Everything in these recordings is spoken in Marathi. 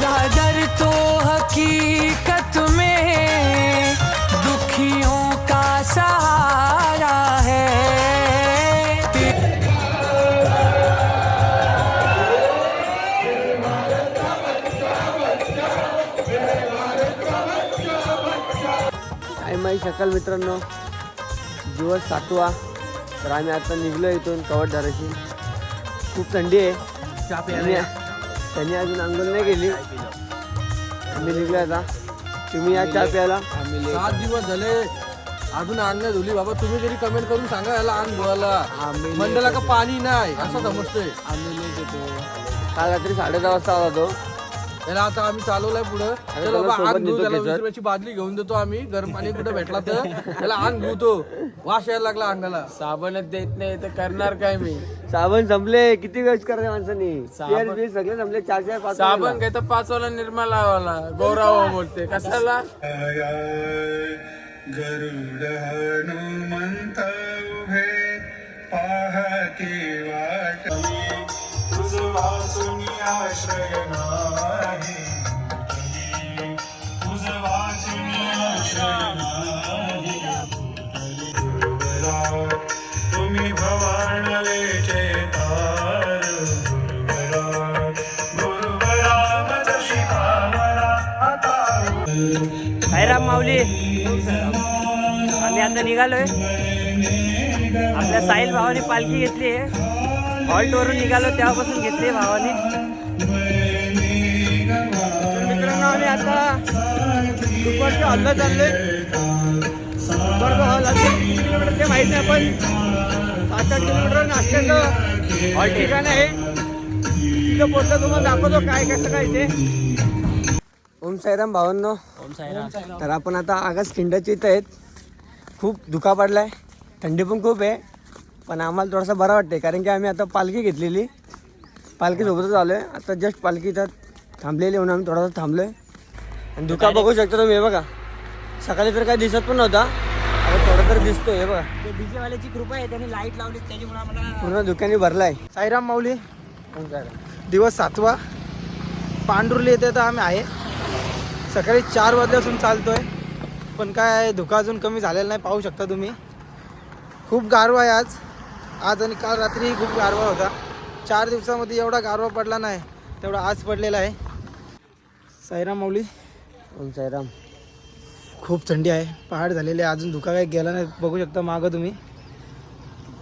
दर तो हकीकत में दुखियों का सहारा है। माई सकाळ मित्रांनो, दिवस 7वा. तर आम्ही आता निघलो इथून कवडधाराशी. खूप थंडी आहे. त्यांनी अजून अंघोळ नाही केली. आम्ही निघलो आता. तुम्ही या चहा प्यायला. 7 दिवस झाले अजून अंग नाही धुली बाबा. तुम्ही तरी कमेंट करून सांगा याला अंग धुवायला. मंडला का पाणी नाही असं समजतंय. काल रात्री 10:30 वाजता आला तो. त्याला आता आम्ही चालवलाय पुढं. चलो बाबा अंग धुऊ. त्याला 20 रुपयाची बादली घेऊन देतो आम्ही. गरम पाणी कुठे भेटला तर त्याला अंग धुतो. वास यायला लागला अंगाला. साबणच देत नाही तर करणार काय मी. साबण संपले. किती वेस्ट करायचे माणसांनी. सगळे संपले. 4-4-5 साबण घेता 5 वाला निर्मा लावाला. गौराव बोलते कशाला. गरुड हनुमंत उभे पाहते वाट. तुझ वाचून आश्रय नाही. तुझ वाचून आश्रय नाही. गुरुवरा तुम्ही भवानवेचे तार. गुरुवरा मज शिकावरा आता. साईराम माऊली. आम्ही आता निघालोय. आपल्या साहिल भावाने पालखी घेतली आहे. हॉल्ट वरून निघालो तेव्हापासून घेतली भावाने. मित्रांनो आम्ही आता दुपारच्या हॉलला चाललोय. दुपारचा हॉल किती किलोमीटर ते माहित नाही, पण 7-8 किलोमीटर नाश्त्याचं हॉल ठिकाण आहे. तिथं पोहोचलं तुम्हाला दाखवतो काय कसं काय ते. ओम साईराम भावांनो. ओम साईराम. तर आपण आता आगास खिंडाच्या इथं आहेत. खूप धुका पडलाय. थंडी पण खूप आहे. पण आम्हाला थोडासा बरं वाटतंय कारण की आम्ही आता पालखी घेतलेली. पालखीसोबतच आलो आहे. आता जस्ट पालखी इथं थांबलेली म्हणून आम्ही थोडासा थांबलो आहे. आणि धुका बघू शकता तुम्ही. हे बघा, सकाळी तर काय दिसत पण नव्हता. आता थोडं तर दिसतोय. हे बघा, डीजेवाल्याची कृपा आहे. त्यांनी लाईट लावली त्याच्यामुळे आम्हाला पूर्ण धुक्याने भरलाय. साईराम माऊली. दिवस 7वा. पांडुर्ली येथे तर आम्ही आहे. सकाळी 4 वाजल्यापासून चालतोय. पण काय धुका अजून कमी झालेला नाही. पाहू शकता तुम्ही. खूप गारवा आहे आज आणि काल रात्री खूप गारवा होता. 4 दिवसामध्ये एवढा गारवा पडला नाही तेवढा आज पडलेला आहे. साईराम माऊली. ओम साईराम. खूप थंडी आहे. पहाड झालेली आहे. अजून धुका काही गेला नाही. बघू शकता मागं तुम्ही.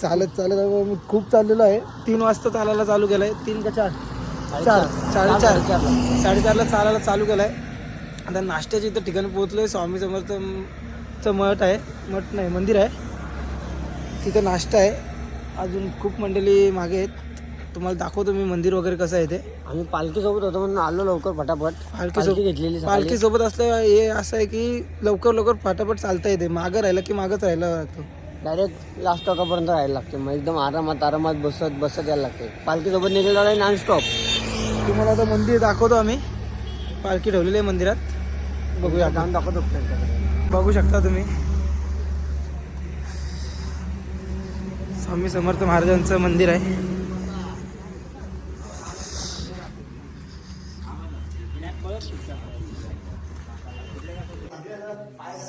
चालत मी खूप चाललेलो आहे. 3 वाजता चालायला चालू केलं आहे. 3 का 4? 4:30ला चालायला चालू केलं आहे. आता नाश्त्याच्या इथं ठिकाणी पोहोचलो आहे. स्वामी समर्थचं मठ आहे. मठ नाही, मंदिर आहे. तिथं नाश्ता आहे. अजून खूप मंडळी मागे आहेत. तुम्हाला दाखवतो मी मंदिर वगैरे कसं आहे ते. आम्ही पालखीसोबत होतो म्हणून आलो लवकर फटाफट. पालखी घेतलेली. पालखीसोबत असलं हे असं आहे की लवकर फटाफट चालता येते. मागं राहिलं की मागंच राहायला लागतं. डायरेक्ट लास्ट टॉकापर्यंत राहायला लागते. मग एकदम आरामात बसत यायला लागते. पालखीसोबत निघालेला आहे नॉनस्टॉप. तुम्हाला आता मंदिर दाखवतो आम्ही. पालखी ठेवलेली आहे मंदिरात. बघूया. जाऊन दाखवतो. बघू शकता तुम्ही स्वामी समर्थ महाराजांचं मंदिर आहे.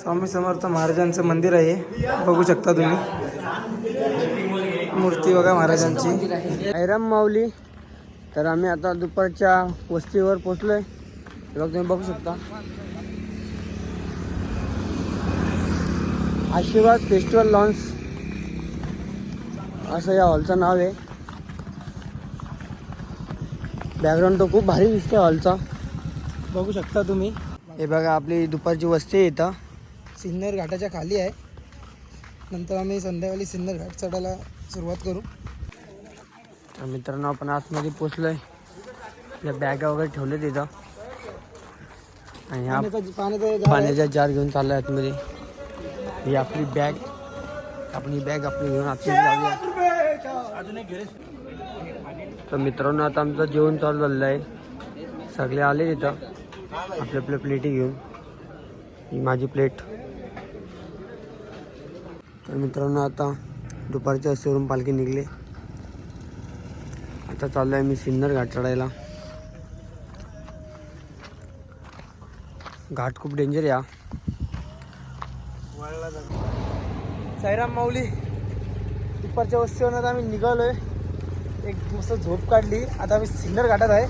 स्वामी समर्थ महाराजांचं मंदिर आहे. बघू शकता तुम्ही. मूर्ती बघा महाराजांची. साईराम माऊली. तर आम्ही आता दुपारच्या वस्तीवर पोचलोय. बघा तुम्ही बघू शकता. आशीर्वाद फेस्टिवल लॉन्स असं या हॉलचं नाव आहे. बॅकग्राऊंड तो खूप भारी दिसतोय हॉलचा. बघू शकता तुम्ही. हे बघा आपली दुपारची वस्ती आहे इथं. सिन्नर घाटाच्या खाली आहे. नंतर आम्ही संध्याकाळी सिन्नर घाट चढायला सुरुवात करू. मित्रांनो आपण आतमध्ये पोचलोय. या बॅगा वगैरे ठेवले तिथं. आणि हा पाण्याचा जार घेऊन चाललाय आतमध्ये. ही आपली बॅग. आपण ही बॅग आपली घेऊन आतमध्ये जाऊया. तर मित्रांनो आता आमचं जेवण चालू झालेलं आहे. सगळे आले तिथं आपल्या प्लेटी घेऊन. ही माझी प्लेट. तर मित्रांनो आता दुपारच्या वस्तीवरून पालखी निघली. आता चाललो आहे मी सिन्नर घाट चढायला. घाट खूप डेंजर आहे हा. साईराम माऊली दुपारच्या वस्तीवर आता आम्ही निघालोय. एक मस्त झोप काढली. आता आम्ही सिन्नर घाटात आहे.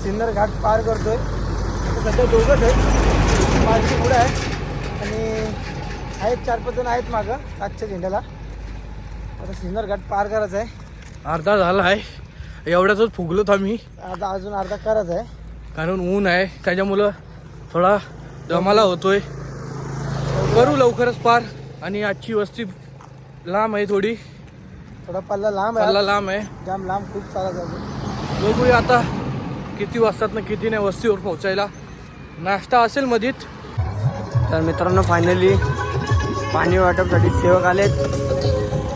सिन्नर घाट पार करतोय. आता सध्या दोघंच आहे. माझी पुढं आहे आणि आहेत 4-5 जण आहेत मागं आजच्या झेंड्याला. आता सिन्नर घाट पार करायचा आहे. अर्धा झाला आहे, एवढ्यातच फुगलोत आम्ही. आता अजून अर्धा करायचा आहे. कारण ऊन आहे त्याच्यामुळं थोडा दमाला होतोय. करू लवकरच पार. आणि आजची वस्ती लांब आहे, थोडी थोडा पल्ला लांब आहे. पल्ला लांब आहे. जाम लांब खूप चालत आहे. बघूया आता किती वाजतात ना किती नाही वस्तीवर पोहोचायला. नाश्ता असेल मधीत. तर मित्रांनो फायनली पाणी वाटपसाठी सेवक आलेत.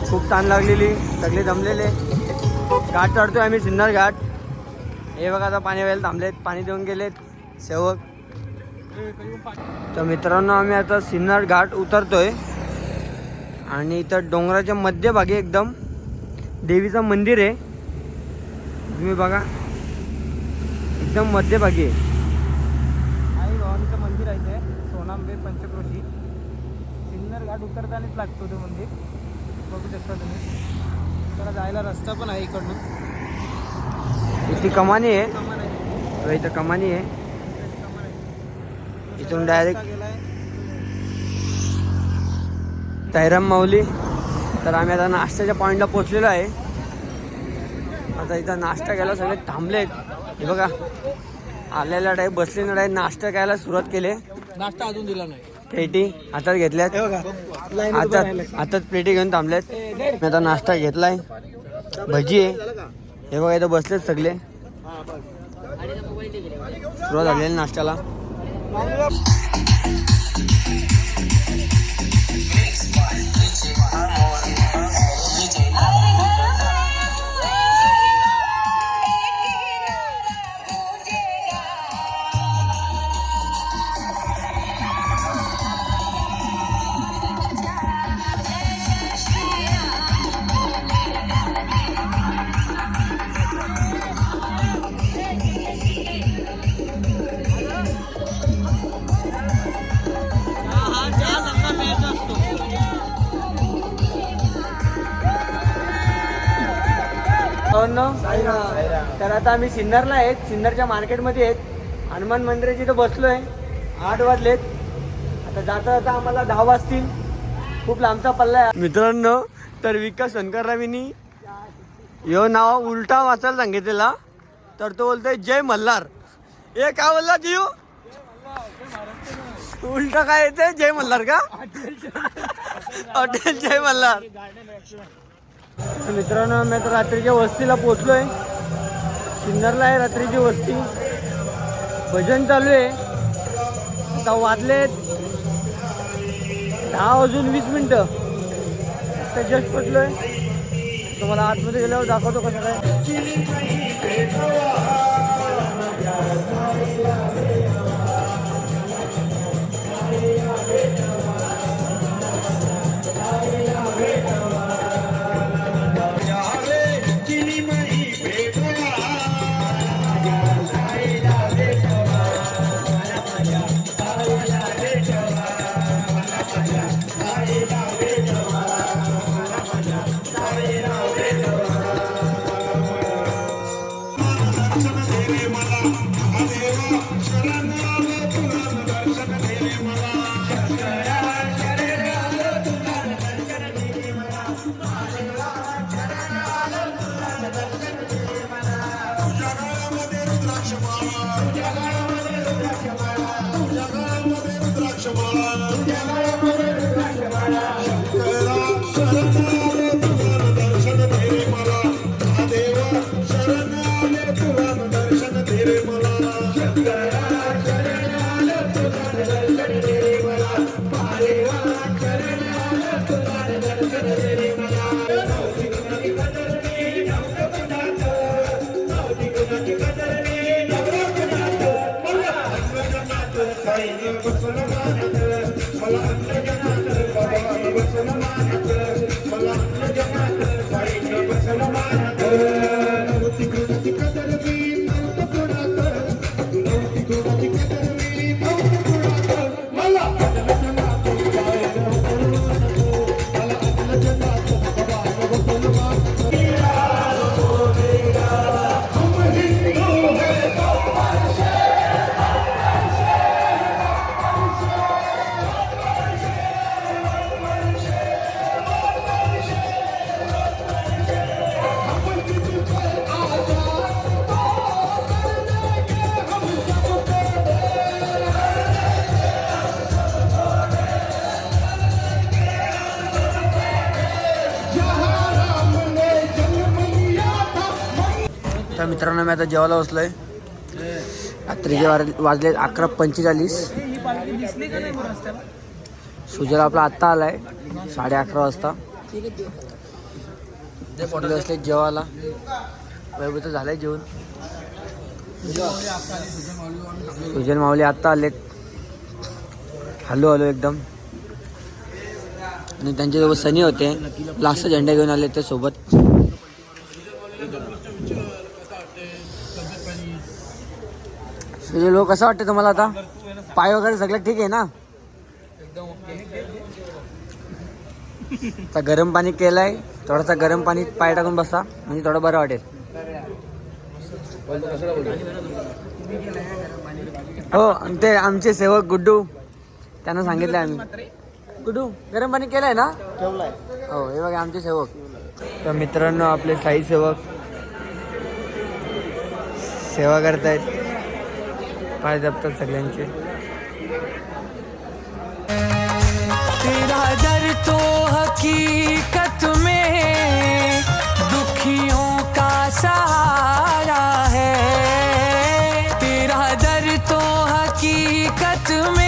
खूप ताण लागलेली, सगळे जमलेले. घाट चढतोय आम्ही सिन्नर घाट. हे बघा आता पाणी व्हायला थांबलेत. पाणी देऊन गेलेत सेवक. तर मित्रांनो आम्ही आता सिन्नर घाट उतरतोय. आणि इथं डोंगराच्या मध्यभागी एकदम देवीचं मंदिर आहे. तुम्ही बघा एकदम मध्यभागी आहे. आई भवानीचं मंदिर आहे ते सोनांबे पंचक्रोशी. सिन्नर घाट उतरतानाच लागतो ते मंदिर. बघू शकता तुम्ही. त्याला जायला रस्ता पण आहे इकडून. इथे कमानी आहे. इथं कमानी आहे. इथून डायरेक्ट साईराम माऊली. तर आम्ही आता नाश्त्याच्या पॉईंटला पोहोचलेलो आहे. आता इथं नाश्ता घ्यायला सगळे थांबलेत. हे बघा आलेला टाईप बसलेला टाईप नाश्ता घ्यायला सुरुवात केली. नाश्ता अजून दिला नाही. प्लेटी हातात घेतल्यात. हातात प्लेटी घेऊन थांबल्यात. मी आता नाश्ता घेतलाय. भजी आहे. हे बघा इथं बसलेत सगळे. सुरुवात झालेली नाश्त्याला. तर आता आम्ही सिन्नरला आहेत. सिन्नरच्या मार्केटमध्ये आहेत. हनुमान मंदिराची इथं बसलोय. 8 वाजलेत. आता जाता जाता आम्हाला 10 वाजतील. खूप लांबचा पल्ला आहे मित्रांनो. तर विकास शंकररावींनी यो नाव उलटा वाचायला सांगितलेला. तर तो बोलतोय जय मल्हार. हे काय बोलला जीव? उलटा काय येते? जय मल्हार का? हॉटेल जय मल्हार. मित्रांनो मी आता रात्रीच्या वस्तीला पोचलोय. सिन्नरला आहे रात्रीची वस्ती. भजन चालू आहे. आता वाजलेत 10:20. आता जस्ट पोचलोय. तुम्हाला आतमध्ये गेल्यावर दाखवतो कसं काय. मला मित्रांनो मी आता जेवायला बसलोय. रात्रीचे वाजले 11:45. सुजल आपला आत्ता आलाय 11:30 वाजता. बसले जेवायला. वैभवचं झालंय जेवण. सुजल माऊली आत्ता आलेत. हॅलो हॅलो एकदम. आणि त्यांच्यासोबत सनी होते. लास्ट झेंडा घेऊन आले ते सोबत. सुजल भाऊ कसं वाटतं तुम्हाला आता? पाय वगैरे सगळं ठीक आहे ना? आता गरम पाणी केलंय. थोडासा गरम पाणी पाय टाकून बसा म्हणजे थोडं बरं वाटेल. हो ते आमचे सेवक गुड्डू त्यांना सांगितलं आम्ही. गुड्डू गरम पाणी केलंय ना? हो हे बघा आमचे सेवक. तर मित्रांनो आपले साई सेवक सेवा करतायत. पाय जपतात सगळ्यांचे. तेरा दर तो हकीकत में दुखियों का सहारा है. तेरा दर तो हकीकत में